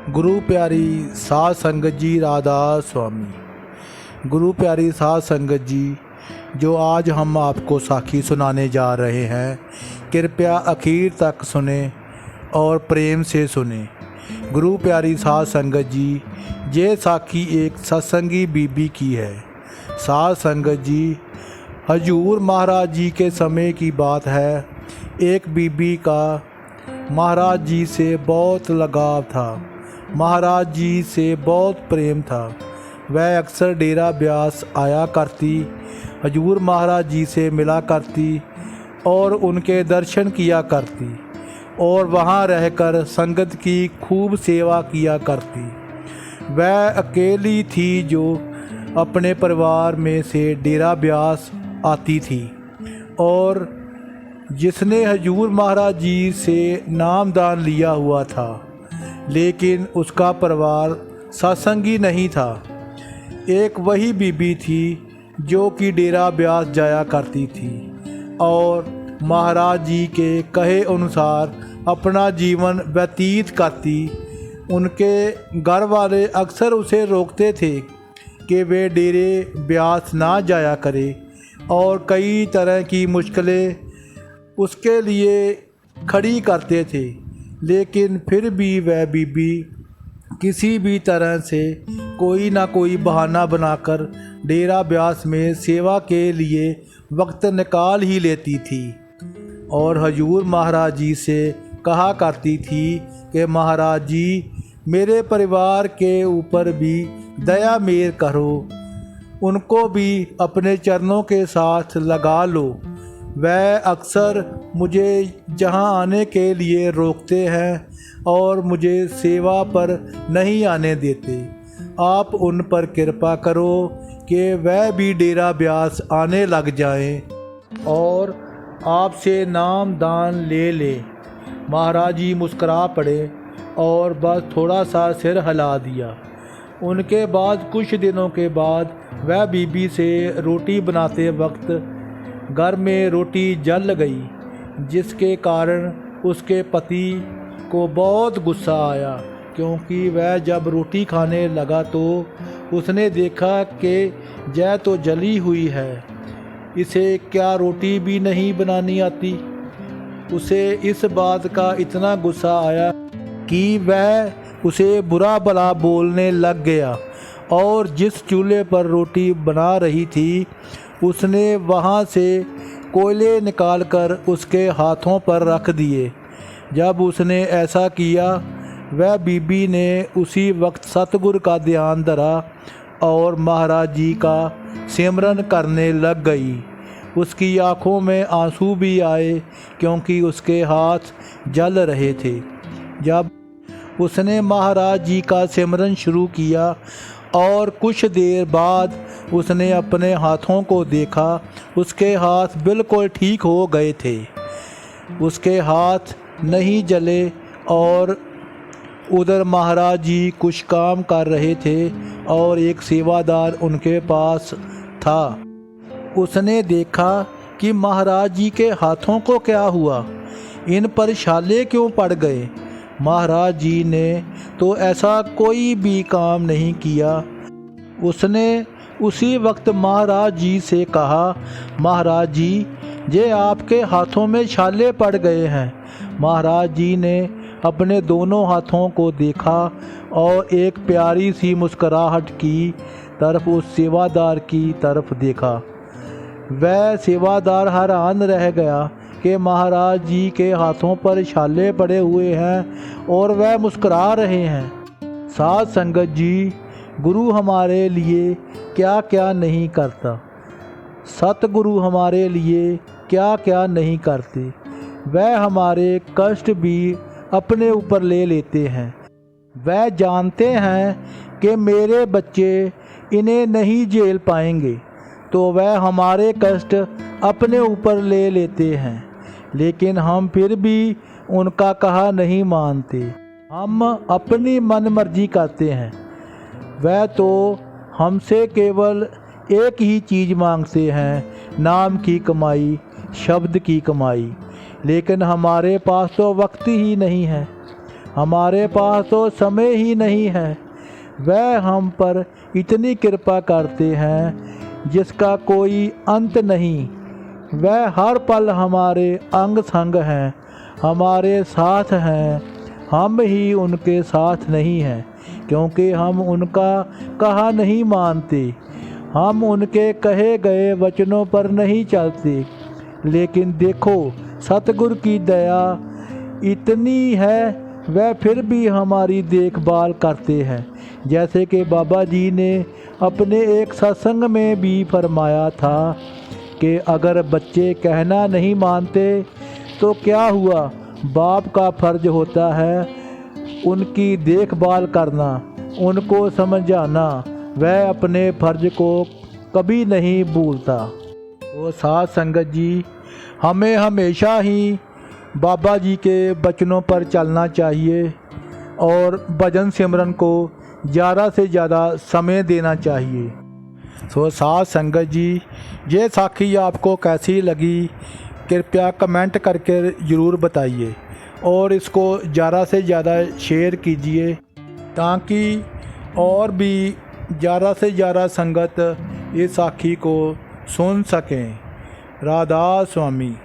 गुरु प्यारी साध संगत जी, राधा स्वामी। गुरु प्यारी साध संगत जी, जो आज हम आपको साखी सुनाने जा रहे हैं, कृपया आखिर तक सुने और प्रेम से सुने। गुरु प्यारी साध संगत जी, ये साखी एक सत्संगी बीबी की है। साध संगत जी, हजूर महाराज जी के समय की बात है। एक बीबी का महाराज जी से बहुत लगाव था, महाराज जी से बहुत प्रेम था। वह अक्सर डेरा ब्यास आया करती, हजूर महाराज जी से मिला करती और उनके दर्शन किया करती और वहाँ रहकर संगत की खूब सेवा किया करती। वह अकेली थी जो अपने परिवार में से डेरा ब्यास आती थी और जिसने हजूर महाराज जी से नामदान लिया हुआ था, लेकिन उसका परिवार सत्संगी नहीं था। एक वही बीबी थी जो कि डेरा ब्यास जाया करती थी और महाराज जी के कहे अनुसार अपना जीवन व्यतीत करती। उनके घर वाले अक्सर उसे रोकते थे कि वे डेरे ब्यास ना जाया करे और कई तरह की मुश्किलें उसके लिए खड़ी करते थे, लेकिन फिर भी वह बीबी किसी भी तरह से कोई ना कोई बहाना बनाकर डेरा ब्यास में सेवा के लिए वक्त निकाल ही लेती थी और हजूर महाराज जी से कहा करती थी कि महाराज जी, मेरे परिवार के ऊपर भी दया मेर करो, उनको भी अपने चरणों के साथ लगा लो। वह अक्सर मुझे जहां आने के लिए रोकते हैं और मुझे सेवा पर नहीं आने देते। आप उन पर कृपा करो कि वह भी डेरा ब्यास आने लग जाएं और आपसे नाम दान ले लें। महाराज जी मुस्करा पड़े और बस थोड़ा सा सिर हिला दिया। उनके बाद कुछ दिनों के बाद वह बीबी से रोटी बनाते वक्त घर में रोटी जल गई, जिसके कारण उसके पति को बहुत गुस्सा आया, क्योंकि वह जब रोटी खाने लगा तो उसने देखा कि यह तो जली हुई है, इसे क्या रोटी भी नहीं बनानी आती। उसे इस बात का इतना गुस्सा आया कि वह उसे बुरा भला बोलने लग गया और जिस चूल्हे पर रोटी बना रही थी उसने वहाँ से कोयले निकालकर उसके हाथों पर रख दिए। जब उसने ऐसा किया, वह बीबी ने उसी वक्त सतगुरु का ध्यान धरा और महाराज जी का सिमरन करने लग गई। उसकी आँखों में आंसू भी आए क्योंकि उसके हाथ जल रहे थे। जब उसने महाराज जी का सिमरन शुरू किया और कुछ देर बाद उसने अपने हाथों को देखा, उसके हाथ बिल्कुल ठीक हो गए थे। उसके हाथ नहीं जले और उधर महाराज जी कुछ काम कर रहे थे और एक सेवादार उनके पास था। उसने देखा कि महाराज जी के हाथों को क्या हुआ, इन पर छाले क्यों पड़ गए। महाराज जी ने तो ऐसा कोई भी काम नहीं किया। उसने उसी वक्त महाराज जी से कहा, महाराज जी, ये आपके हाथों में छाले पड़ गए हैं। महाराज जी ने अपने दोनों हाथों को देखा और एक प्यारी सी मुस्कुराहट की तरफ उस सेवादार की तरफ देखा। वह सेवादार हैरान रह गया कि महाराज जी के हाथों पर छाले पड़े हुए हैं और वह मुस्कुरा रहे हैं। साध संगत जी, गुरु हमारे लिए क्या क्या नहीं करता, सतगुरु हमारे लिए क्या क्या नहीं करते। वह हमारे कष्ट भी अपने ऊपर ले लेते हैं। वह जानते हैं कि मेरे बच्चे इन्हें नहीं झेल पाएंगे, तो वह हमारे कष्ट अपने ऊपर ले लेते हैं, लेकिन हम फिर भी उनका कहा नहीं मानते। हम अपनी मन मर्जी करते हैं। वह तो हमसे केवल एक ही चीज़ मांगते हैं, नाम की कमाई, शब्द की कमाई, लेकिन हमारे पास तो वक्त ही नहीं है। हमारे पास तो समय ही नहीं है। वह हम पर इतनी कृपा करते हैं जिसका कोई अंत नहीं। वह हर पल हमारे अंग संग हैं, हमारे साथ हैं। हम ही उनके साथ नहीं हैं, क्योंकि हम उनका कहा नहीं मानते। हम उनके कहे गए वचनों पर नहीं चलते। लेकिन देखो, सतगुरु की दया इतनी है, वह फिर भी हमारी देखभाल करते हैं। जैसे कि बाबा जी ने अपने एक सत्संग में भी फरमाया था कि अगर बच्चे कहना नहीं मानते तो क्या हुआ, बाप का फर्ज होता है उनकी देखभाल करना, उनको समझाना। वह अपने फर्ज को कभी नहीं भूलता। तो साथ संगत जी, हमें हमेशा ही बाबा जी के वचनों पर चलना चाहिए और भजन सिमरन को ज़्यादा से ज़्यादा समय देना चाहिए। तो साथ संगत जी, ये साखी आपको कैसी लगी कृपया कमेंट करके ज़रूर बताइए और इसको ज़्यादा से ज़्यादा शेयर कीजिए ताकि और भी ज़्यादा से ज़्यादा संगत इस साखी को सुन सकें। राधा स्वामी।